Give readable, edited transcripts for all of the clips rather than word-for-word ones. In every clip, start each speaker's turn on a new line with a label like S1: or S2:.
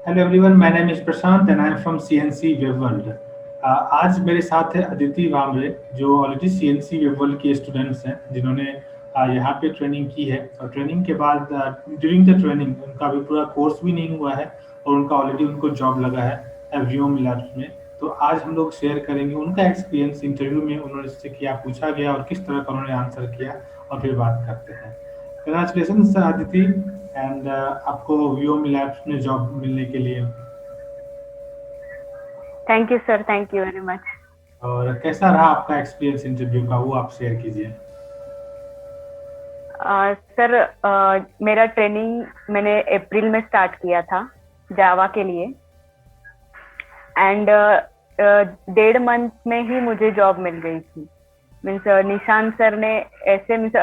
S1: Hello everyone, my name is Prashant and I am from CNC web world. आज मेरे साथ है अदिति वामरे, जो ऑलरेडी सीएनसी वेब वर्ल्ड के स्टूडेंट्स हैं, जिन्होंने यहाँ पे ट्रेनिंग की है। और ट्रेनिंग के बाद ड्यूरिंग द ट्रेनिंग उनका अभी पूरा कोर्स भी नहीं हुआ है और उनका ऑलरेडी उनको जॉब लगा है एवरियम लैब्स में। तो आज हम लोग शेयर करेंगे उनका एक्सपीरियंस इंटरव्यू में, उन्होंने से क्या पूछा गया और किस तरह का उन्होंने आंसर किया, और फिर बात करते हैं। कंग्रेचुलेशन अदिति, एंड आपको व्योम लैब्स में जॉब मिलने के लिए।
S2: Thank you sir, thank you very much.
S1: और कैसा रहा आपका एक्सपीरियंस इंटरव्यू का, वो आप शेयर कीजिए।
S2: सर, मेरा ट्रेनिंग मैंने अप्रैल में स्टार्ट किया था जावा के लिए। एंड 1.5 मंथ में ही मुझे जॉब मिल गई थी। मीन्स निशांत सर ने ऐसे मीन्स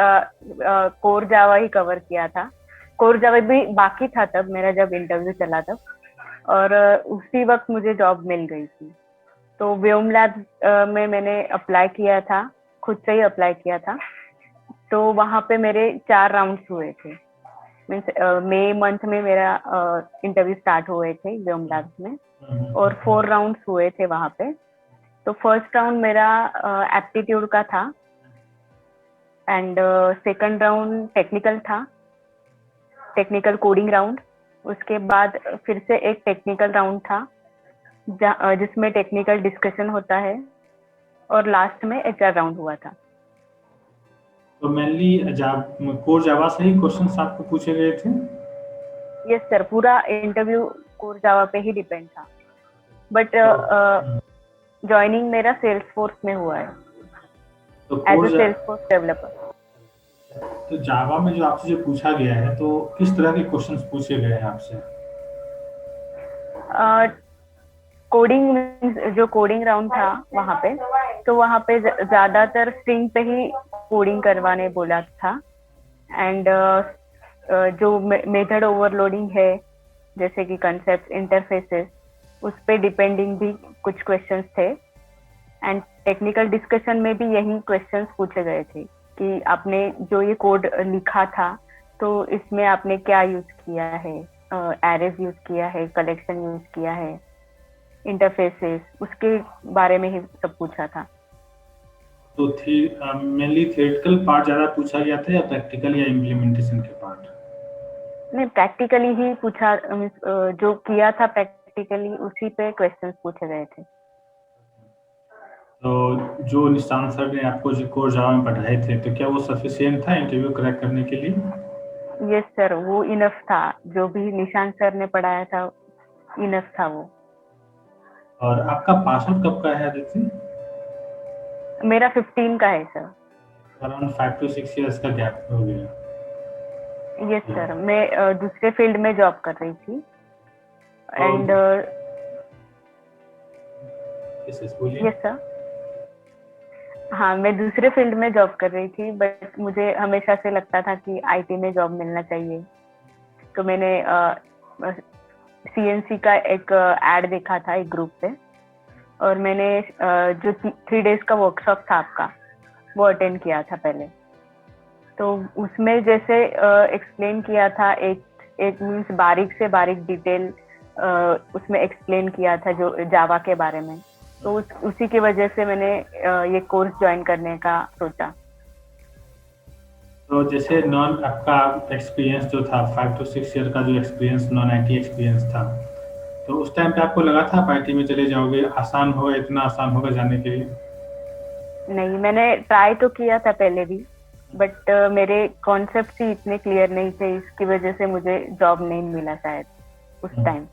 S2: कोर जावा ही कवर किया था। कोर जावा भी बाकी था तब मेरा जब इंटरव्यू चला तब, और उसी वक्त मुझे जॉब मिल गई थी। तो व्योम लैब्स में मैंने अप्लाई किया था, खुद से ही अप्लाई किया था। तो वहां पे मेरे 4 राउंड्स हुए थे। मीन्स मई मंथ में मेरा इंटरव्यू स्टार्ट हुए थे व्योम लैब्स में, और 4 राउंड्स हुए थे वहां पे। तो फर्स्ट राउंड मेरा एप्टीट्यूड का था, एंड सेकंड राउंड टेक्निकल था, टेक्निकल कोडिंग राउंड। उसके बाद फिर से एक टेक्निकल राउंड था जिसमें टेक्निकल डिस्कशन होता है, और लास्ट में एचआर राउंड हुआ था।
S1: तो मेनली कोर जावा से ही क्वेश्चंस आपको पूछे गए थे?
S2: यस सर, पूरा इंटरव्यू कोर जावा पे ही डिपेंड था। बट
S1: तो
S2: ज्वाइनिंग मेरा सेल्स फोर्स में हुआ है
S1: तो
S2: as
S1: core
S2: a Salesforce developer.
S1: तो जावा में जो आपसे जो पूछा गया है, तो किस तरह के क्वेश्चंस पूछे गए हैं आपसे?
S2: कोडिंग, जो कोडिंग राउंड था वहाँ पे, तो वहाँ पे ज्यादातर स्ट्रिंग पे ही कोडिंग करवाने बोला था। एंड जो मेथड ओवरलोडिंग है, जैसे कि कंसेप्ट इंटरफेसेस, उस पे डिपेंडिंग भी कुछ क्वेश्चंस थे। एंड टेक्निकल डिस्कशन में भी यही क्वेश्चंस पूछे गए थे कि आपने जो ये कोड लिखा था, तो इसमें आपने क्या यूज किया है, एरेज यूज किया है, कलेक्शन यूज किया है, इंटरफेसेस, उसके बारे में ही सब पूछा था।
S1: तो थी मेनली थियोरेटिकल पार्ट ज़्यादा पूछा गया था या प्रैक्टिकल या इम्प्लीमेंटेशन के पार्ट?
S2: नहीं, प्रैक्टिकली ही पूछा। जो किया था प्रैक्टिकली उसी पे क्वेश्चंस पूछे गए थे।
S1: तो जो निशांत सर ने आपको जो कोर जावा में पढ़ाए थे, तो क्या वो सफिशिएंट था इंटरव्यू क्रैक करने के लिए?
S2: यस सर, वो इनफ था। जो भी निशांत सर ने पढ़ाया था, इनफ था वो।
S1: और आपका पास आउट कब का है आदित्य?
S2: मेरा 15 का है सर।
S1: अराउंड 5 to 6 years का गैप हो गया।
S2: यस सर, मैं दूसरे फील्ड में जॉब कर रही थी।
S1: तो
S2: एंड
S1: बोलिए।
S2: यस सर, हाँ, मैं दूसरे फील्ड में जॉब कर रही थी, बट मुझे हमेशा से लगता था कि आईटी में जॉब मिलना चाहिए। तो मैंने सीएनसी का एक एड देखा था एक ग्रुप पे, और मैंने जो 3 days का वर्कशॉप था आपका, वो अटेंड किया था पहले। तो उसमें जैसे एक्सप्लेन किया था, एक एक मीन्स बारीक से बारीक डिटेल उसमें एक्सप्लेन किया था जो जावा के बारे में। तो उसी की वजह से मैंने ये कोर्स ज्वाइन करने का सोचा।
S1: तो जैसे नॉन आपका एक्सपीरियंस जो था, 5 to 6 ईयर का जो एक्सपीरियंस, नॉन आईटी एक्सपीरियंस था, तो उस टाइम पे आपको लगा था आप आईटी में चले जाओगे, आसान होगा, इतना आसान होगा जाने के लिए?
S2: नहीं, मैंने ट्राई तो किया था पहले भी, बट मेरे कॉन्सेप्ट ही इतने क्लियर नहीं थे, इसकी वजह से मुझे जॉब नहीं मिला शायद उस टाइम।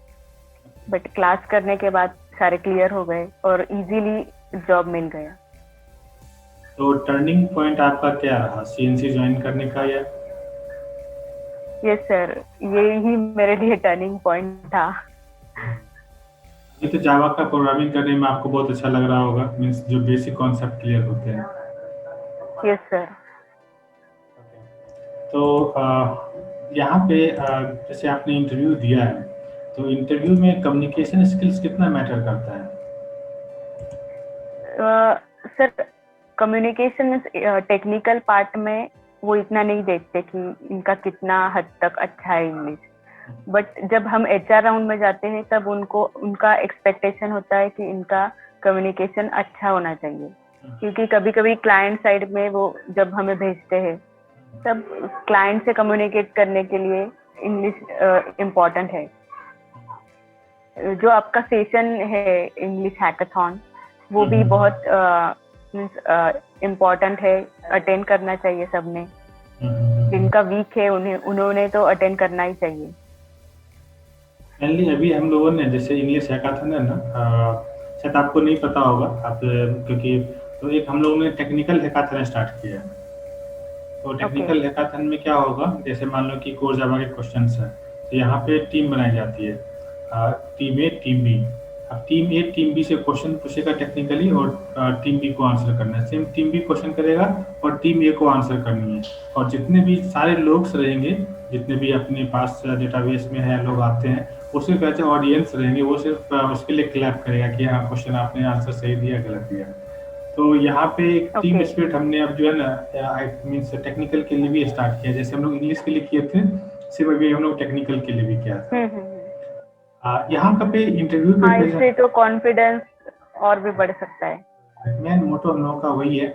S2: बट क्लास करने के बाद सारे क्लियर हो गए और इजीली जॉब मिल गया।
S1: तो टर्निंग पॉइंट आपका क्या रहा सीएनसी ज्वाइन करने का, या?
S2: यस सर, ये ही मेरे लिए टर्निंग पॉइंट था।
S1: ये तो जावा का प्रोग्रामिंग करने में आपको बहुत अच्छा लग रहा होगा, मीन्स जो बेसिक कॉन्सेप्ट क्लियर होते हैं।
S2: Yes sir.
S1: तो यहाँ पे जैसे आपने इंटरव्यू दिया है, तो इंटरव्यू में कम्युनिकेशन स्किल्स कितना मैटर करता है?
S2: सर, कम्युनिकेशन टेक्निकल पार्ट में वो इतना नहीं देखते कि इनका कितना हद तक अच्छा है इंग्लिश। बट जब हम एचआर राउंड में जाते हैं तब उनको उनका एक्सपेक्टेशन होता है कि इनका कम्युनिकेशन अच्छा होना चाहिए, क्योंकि कभी कभी क्लाइंट साइड में वो जब हमें भेजते हैं तब क्लाइंट से कम्युनिकेट करने के लिए इंग्लिश इम्पोर्टेंट है। जो आपका सेशन है इंग्लिश हैकाथॉन, वो भी बहुत इम्पोर्टेंट है, अटेंड करना चाहिए सबने। जिनका वीक है उन्होंने तो अटेंड करना ही चाहिए।
S1: मेनली अभी हम लोगों ने जैसे इंग्लिश हैकाथन है ना, शायद आपको नहीं पता होगा आप, क्योंकि तो एक हम लोगों ने टेक्निकल हैकाथन स्टार्ट किया है। तो टेक्निकल हैकाथन में क्या होगा, जैसे मान लो कि कोर जावा के क्वेश्चंस हैं, तो यहाँ पे टीम बनाई जाती है, टीम ए टीम बी। अब टीम ए टीम बी से क्वेश्चन पूछेगा टेक्निकली, और टीम बी को आंसर करना है। सेम टीम बी क्वेश्चन करेगा और टीम ए को आंसर करनी है। और जितने भी सारे लोग रहेंगे, जितने भी अपने पास डेटाबेस में है लोग आते हैं, उसके वैसे ऑडियंस रहेंगे, वो सिर्फ उसके लिए क्लैप करेगा कि हाँ क्वेश्चन आपने आंसर सही दिया गलत दिया। तो यहाँ पे एक टीम स्पिरिट हमने अब जो है ना मीन्स टेक्निकल के लिए भी स्टार्ट किया। जैसे हम लोग इंग्लिश के लिए किए थे, सिर्फ अभी हम लोग टेक्निकल के लिए भी किया था। यहाँ का पे इंटरव्यू पे
S2: इससे तो कॉन्फिडेंस और भी बढ़ सकता है।
S1: मेन मोटो हम लोगों का वही है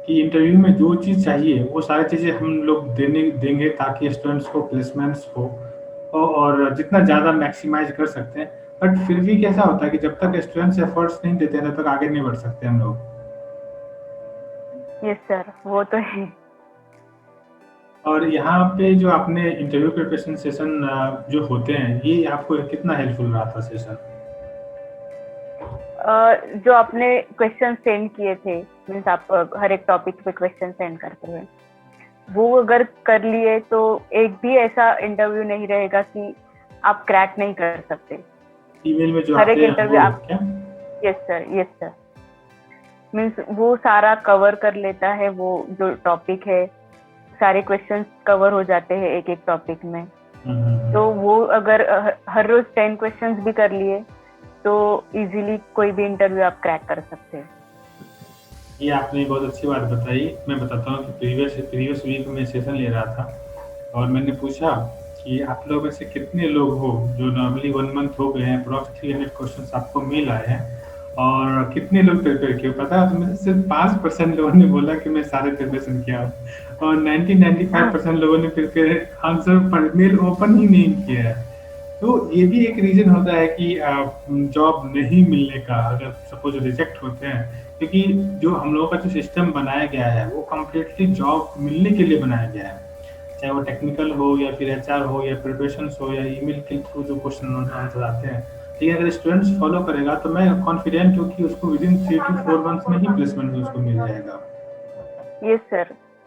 S1: कि इंटरव्यू में जो चीज़ चाहिए वो सारी चीज़ें हम लोग देंगे ताकि स्टूडेंट्स को प्लेसमेंट्स हो, और जितना ज़्यादा मैक्सिमाइज कर सकते हैं। बट फिर भी कैसा होता है कि जब तक स्टूडेंट्स एफर्ट्स नहीं देते तब तक आगे नहीं बढ़ सकते हम लोग।
S2: यस सर, वो तो है।
S1: और यहाँ पे जो आपने इंटरव्यू प्रिपरेशन सेशन जो होते हैं, ये आपको कितना हेल्पफुल रहा था सेशन?
S2: जो आपने क्वेश्चन सेंड किए थे, मीन्स आप हर एक टॉपिक पे क्वेश्चन सेंड करते हुए, वो अगर कर लिए तो एक भी ऐसा इंटरव्यू नहीं रहेगा कि आप क्रैक नहीं कर सकते।
S1: ईमेल में जो
S2: हर एक
S1: आते
S2: इंटरव्यू
S1: हैं
S2: आप, यस सर, मीन्स वो सारा कवर कर लेता है। वो जो टॉपिक है, सारे क्वेश्चंस कवर हो जाते हैं एक एक टॉपिक में। तो वो अगर हर रोज 10 क्वेश्चंस भी कर लिए तो इजीली कोई भी इंटरव्यू आप क्रैक कर सकते हैं।
S1: ये आपने बहुत अच्छी बात बताई। मैं बताता हूँ कि प्रीवियस वीक में सेशन ले रहा था और मैंने पूछा कि आप लोग में से कितने लोग हो जो नॉर्मली 1 मंथ हो गए हैं, अप्रॉक्स 300 क्वेश्चन आपको मेल आए हैं, और कितने लोग प्रिपेयर किए? पता है, तो सिर्फ 5% लोगों ने बोला कि मैं सारे प्रिपरेशन किया हूँ, और 95% लोगों ने प्रिपेयर आंसर पर मेल ओपन ही नहीं किया है। तो ये भी एक रीजन होता है कि जॉब नहीं मिलने का, अगर सपोज रिजेक्ट होते हैं, क्योंकि जो हम लोगों का जो सिस्टम बनाया गया है वो कम्प्लीटली जॉब मिलने के लिए बनाया गया है, चाहे वो टेक्निकल हो या फिर एचआर हो या प्रिपरेशन हो या ईमेल के थ्रू जो क्वेश्चन आंसर आते हैं। लेकिन अगर स्टूडेंट्स फॉलो करेगा तो मैं कॉन्फिडेंट हूँ कि उसको विदिन 3 to 4 मंथ्स में ही प्लेसमेंट उसको मिल जाएगा।
S2: यस सर,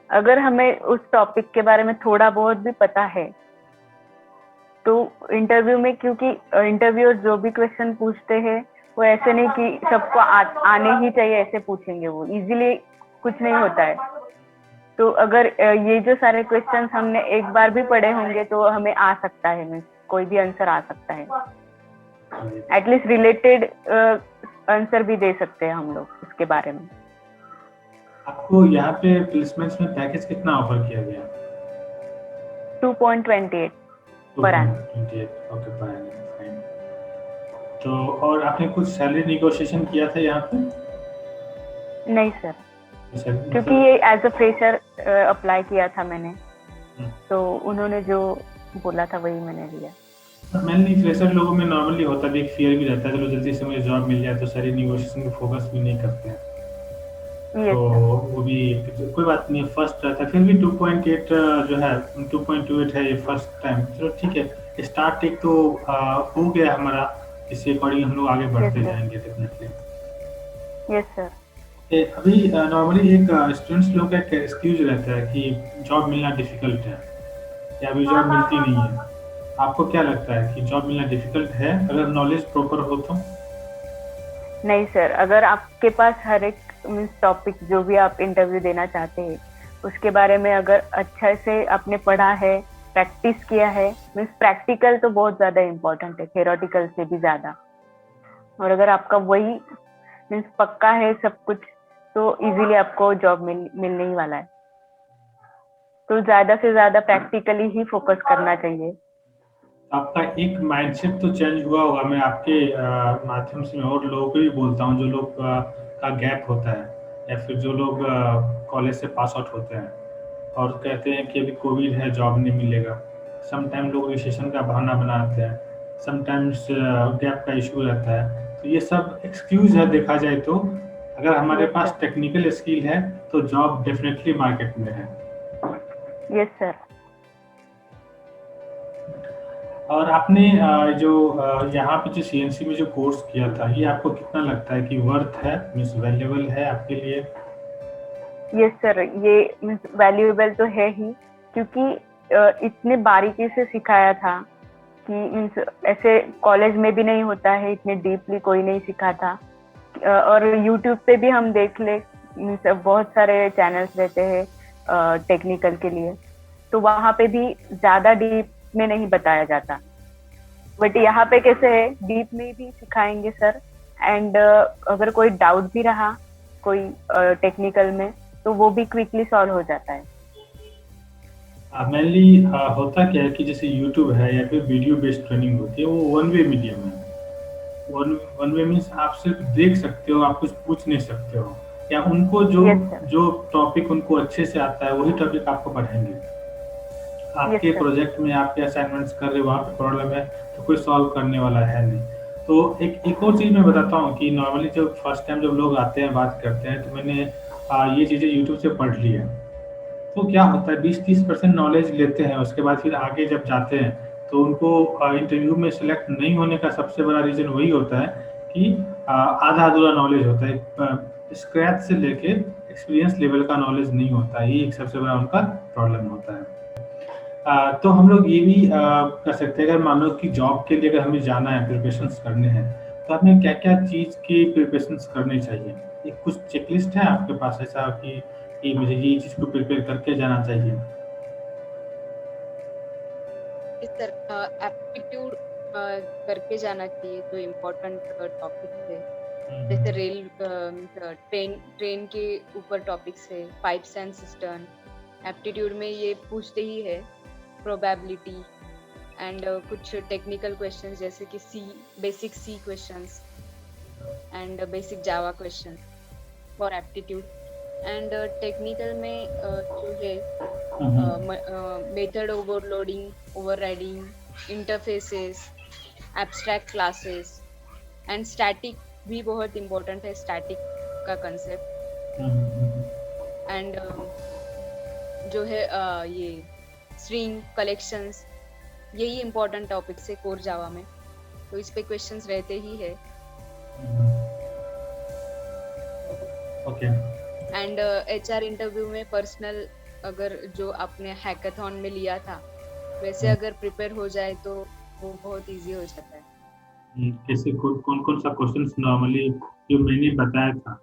S2: अगर हमें उस टॉपिक के बारे में थोड़ा बहुत भी पता है तो इंटरव्यू में, क्योंकि इंटरव्यूअर जो भी क्वेश्चन पूछते हैं वो ऐसे नहीं कि सबको आने ही चाहिए ऐसे पूछेंगे, वो इजीली कुछ नहीं होता है। तो अगर ये जो सारे क्वेश्चंस हमने एक बार भी पढ़े होंगे तो हमें आ सकता है, मीन्स कोई भी आंसर आ सकता है, एटलीस्ट रिलेटेड आंसर भी दे सकते हैं हम लोग उसके बारे में।
S1: आपको यहाँ पे प्लेसमेंट्स में पैकेज कितना ऑफर किया गया?
S2: 2.28 per annum.
S1: Okay, per annum, fine. तो और आपने कुछ सैलरी नेगोशिएशन किया था यहाँ पे?
S2: नहीं सर, क्योंकि ये एज अ फ्रेशर अप्लाई किया था मैंने, तो उन्होंने जो बोला था वही मैंने लिया।
S1: मेनली फ्रेशर लोगों में नॉर्मली होता भी एक फियर भी रहता है, चलो जल्दी से मुझे जॉब मिल जाए, तो सैलरी नेगोशिएशन पे फोकस भी नहीं करते हैं। तो वो भी कोई बात नहीं, फर्स्ट रहता है। फिर भी 2.8 जो है 2.28 है ये फर्स्ट टाइम, चलो ठीक है। स्टार्ट एक तो हो गया हमारा, इसके अकॉर्डिंग हम लोग आगे बढ़ते जाएंगे डेफिनेटली।
S2: Yes sir.
S1: अभी नॉर्मली एक स्टूडेंट्स लोग का एक एक्सक्यूज रहता है कि जॉब मिलना डिफिकल्ट है या अभी जॉब मिलती नहीं है। आपको क्या लगता है कि जॉब मिलना डिफिकल्ट है अगर नॉलेज प्रॉपर हो तो?
S2: नहीं सर, अगर आपके पास हर एक मीन्स टॉपिक जो भी आप इंटरव्यू देना चाहते हैं उसके बारे में अगर अच्छा से आपने पढ़ा है, प्रैक्टिस किया है, मीन्स प्रैक्टिकल तो बहुत ज्यादा इम्पोर्टेंट है थ्योरेटिकल से भी ज्यादा, और अगर आपका वही मीन्स पक्का है सब कुछ तो इजीली आपको जॉब मिलने ही वाला है। तो ज्यादा से ज्यादा प्रैक्टिकली ही फोकस करना चाहिए।
S1: आपका एक माइंडसेट तो चेंज हुआ होगा। मैं आपके माध्यम से मैं और लोगों को भी बोलता हूँ, जो लोग का गैप होता है या फिर जो लोग कॉलेज से पास आउट होते हैं और कहते हैं कि अभी कोविड है, जॉब नहीं मिलेगा। समटाइम लोग रिसेशन का बहाना बनाते हैं, समटाइम्स गैप का इशू रहता है। तो ये सब एक्सक्यूज़ है देखा जाए तो। अगर हमारे
S2: यस
S1: पास
S2: सर।
S1: टेक्निकल स्किल है तो जॉब डेफिनेटली मार्केट में है।
S2: Yes sir.
S1: और आपने जो यहाँ पे जो सीएनसी में जो कोर्स किया था, ये आपको कितना लगता है कि वर्थ है, मीन्स वैल्यूएबल है आपके लिए?
S2: यस सर, ये वैल्यूएबल तो है ही, क्योंकि इतने बारीकी से सिखाया था कि मीन्स ऐसे कॉलेज में भी नहीं होता है, इतने डीपली कोई नहीं सिखाता। और यूट्यूब पे भी हम देख ले, मीन्स बहुत सारे चैनल्स रहते हैं टेक्निकल के लिए, तो वहाँ पे भी ज्यादा डीप में नहीं बताया जाता। बट यहाँ पे कैसे है, डीप में भी सिखाएंगे सर। एंड अगर कोई डाउट भी रहा कोई टेक्निकल में, तो वो भी क्विकली सॉल्व हो जाता है।
S1: मेनली होता क्या है कि जैसे यूट्यूब है या फिर वीडियो बेस्ड ट्रेनिंग होती है, वो वन वे मीडियम है। वन वन वे मीन्स आप सिर्फ देख सकते हो, आप कुछ पूछ नहीं सकते हो। या उनको जो
S2: यस सर।
S1: जो टॉपिक उनको अच्छे से आता है वही टॉपिक आपको पढ़ाएंगे।
S2: यस
S1: आपके
S2: सर।
S1: प्रोजेक्ट में आपके असाइनमेंट्स कर रहे हो, वहाँ पे प्रॉब्लम है तो कोई सॉल्व करने वाला है नहीं। तो एक और चीज़ मैं बताता हूँ कि नॉर्मली जब फर्स्ट टाइम जब लोग आते हैं बात करते हैं, तो मैंने ये चीज़ें यूट्यूब से पढ़ ली है। तो क्या होता है, 20-30% नॉलेज लेते हैं, उसके बाद फिर आगे जब जाते हैं तो उनको इंटरव्यू में सेलेक्ट नहीं होने का सबसे बड़ा रीज़न वही होता है कि आधा अधूरा नॉलेज होता है, स्क्रैच से लेके एक्सपीरियंस लेवल का नॉलेज नहीं होता है। ये एक सबसे बड़ा उनका प्रॉब्लम होता है। तो हम लोग ये भी कर सकते हैं, अगर मान लो कि जॉब के लिए अगर हमें जाना है, प्रिपरेशंस करने हैं, तो हमें क्या-क्या चीज़ की प्रिपरेशंस करनी चाहिए? एक कुछ चेकलिस्ट है आपके पास ऐसा कि मुझे ये चीज़ को प्रिपेयर करके जाना चाहिए?
S3: इस तरह एप्टीट्यूड करके जाना चाहिए, जो इम्पोर्टेंट टॉपिक है।
S1: हुँ,
S3: जैसे
S1: हुँ।
S3: रेल ट्रेन ट्रेन के ऊपर टॉपिक्स है, पाइप्स एंड सिस्टम। एप्टीट्यूड में ये पूछते ही है, प्रोबेबिलिटी एंड कुछ टेक्निकल क्वेश्चंस जैसे कि basic C questions and basic Java question for aptitude. And technical में जो है
S1: हुँ, हुँ।
S3: Method overloading, overriding, interfaces, abstract classes and static भी बहुत इम्पोर्टेंट है, स्टैटिक का concept.
S1: Hmm, hmm, hmm.
S3: And जो है ये स्ट्रिंग कलेक्शंस, यही इम्पोर्टेंट टॉपिक्स है कोर जावा में, तो इस पे क्वेश्चंस रहते ही है।
S1: हुँ, हुँ। ओके।
S3: एंड एचआर इंटरव्यू में पर्सनल, अगर जो आपने हैकाथॉन में लिया था वैसे
S1: हुँ,
S3: अगर प्रिपेयर हो जाए तो वो बहुत इजी हो जाता है।
S1: हुँ। कैसे कौन-कौन सा क्वेश्चंस नॉर्मली जो मैंने बताया था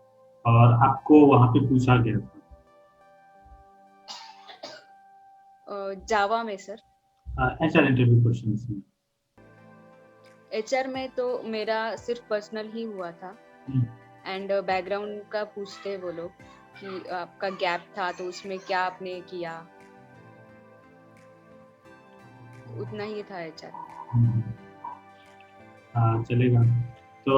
S1: और आपको वहाँ पे पूछा गया था?
S3: जावा में सर,
S1: एचआर इंटरव्यू क्वेश्चंस में?
S3: एचआर में तो मेरा सिर्फ पर्सनल ही हुआ था।
S1: हुँ।
S3: एंड बैकग्राउंड का पूछते हैं वो लोग कि आपका गैप था तो उसमें क्या आपने किया, उतना ही था एचआर।
S1: हुँ। हाँ, चलेगा। तो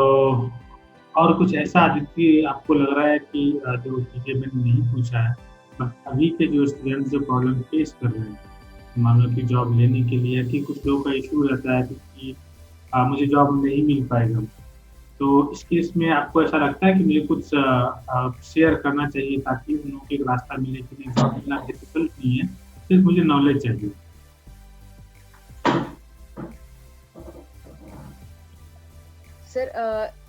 S1: और कुछ ऐसा अदिति आपको लग रहा है कि जो चीज़ें मैंने नहीं पूछा है, बट अभी के जो स्टूडेंट्स जो प्रॉब्लम फेस कर रहे हैं, मान लो कि जॉब लेने के लिए कि कुछ लोगों का इश्यू रहता है कि मुझे जॉब नहीं मिल पाएगा। तो इस केस में आपको ऐसा लगता है कि मुझे कुछ शेयर करना चाहिए ताकि उन लोगों को एक रास्ता मिले कि नहीं, जॉब मिलना डिफिकल्ट नहीं है, सिर्फ मुझे नॉलेज चाहिए?
S3: सर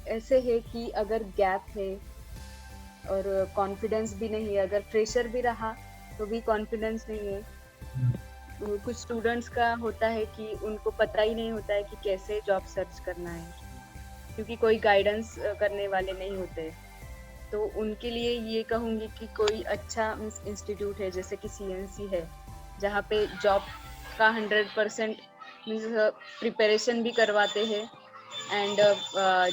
S3: ऐसे है कि अगर गैप है और कॉन्फिडेंस भी नहीं है, अगर फ्रेशर भी रहा तो भी कॉन्फिडेंस नहीं है। कुछ स्टूडेंट्स का होता है कि उनको पता ही नहीं होता है कि कैसे जॉब सर्च करना है, क्योंकि कोई गाइडेंस करने वाले नहीं होते। तो उनके लिए ये कहूँगी कि कोई अच्छा इंस्टीट्यूट है जैसे कि सीएनसी है, जहाँ पे जॉब का 100% प्रिपरेशन भी करवाते हैं। एंड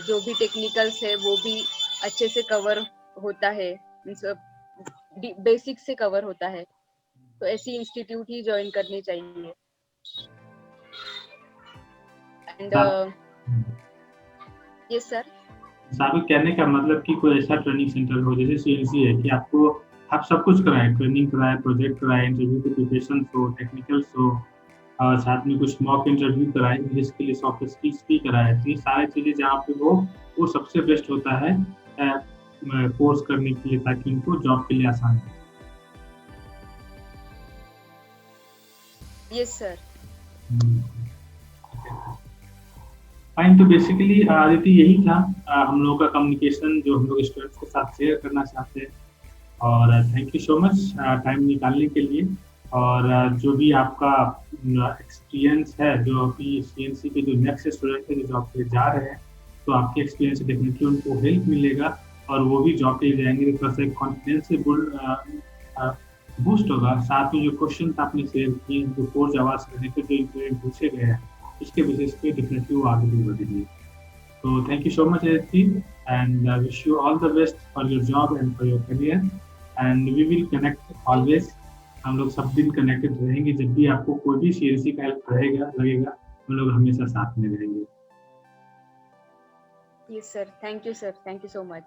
S3: जो भी टेक्निकल्स है वो भी अच्छे से कवर होता है, बेसिक से कवर होता है। तो ऐसी इंस्टीट्यूट ही ज्वाइन करनी चाहिए। एंड
S1: सा-
S3: यस सर।
S1: साबिक कहने का मतलब कि कोई ऐसा ट्रेनिंग सेंटर हो जैसे सीएनसी है कि आपको आप सब कुछ कराएं, ट्रेनिंग कराएं, प्रोजेक्ट कराएं, इंटरव्यू की प्रिपरेशन हो, टेक्निकल्स हो, और साथ में कुछ मॉक इंटरव्यू कराएं, इंग्लिश के लिए सॉफ्ट स्किल्स भी कराएं। तो ये सारी चीज़ें जहाँ पे हो वो सबसे बेस्ट होता है कोर्स करने के लिए, ताकि उनको जॉब के लिए आसान हो।
S3: Yes sir.
S1: फाइन, तो बेसिकली आदित्य यही था हम लोगों का कम्युनिकेशन जो हम लोग स्टूडेंट्स के साथ शेयर करना चाहते हैं। और thank you so much time निकालने के लिए। और जो भी आपका एक्सपीरियंस है, जो अभी सीएनसी के जो नेक्स्ट स्टूडेंट है जो जॉब के लिए जा रहे हैं, तो आपके एक्सपीरियंस से डेफिनेटली उनको हेल्प मिलेगा और वो भी जॉब के लिए जाएंगे तो थोड़ा सा कॉन्फिडेंस से बूस्ट होगा। साथ में जो क्वेश्चन आपने शेयर किए, जो कोर्स आवाज से रिलेटेड जो इंटरव्यू पूछे गए हैं, उसके बेसिस पे डेफिनेटली वो आगे भी बढ़ेंगे। So thank you so much, Aditi, and I wish you all the best for your job and for your career. And we will connect always. हम लोग सब दिन कनेक्टेड रहेंगे। जब भी आपको कोई भी सीएनसी का हेल्प रहेगा लगेगा, हम लोग हमेशा साथ में रहेंगे।
S3: Yes sir, thank you sir, thank you so much.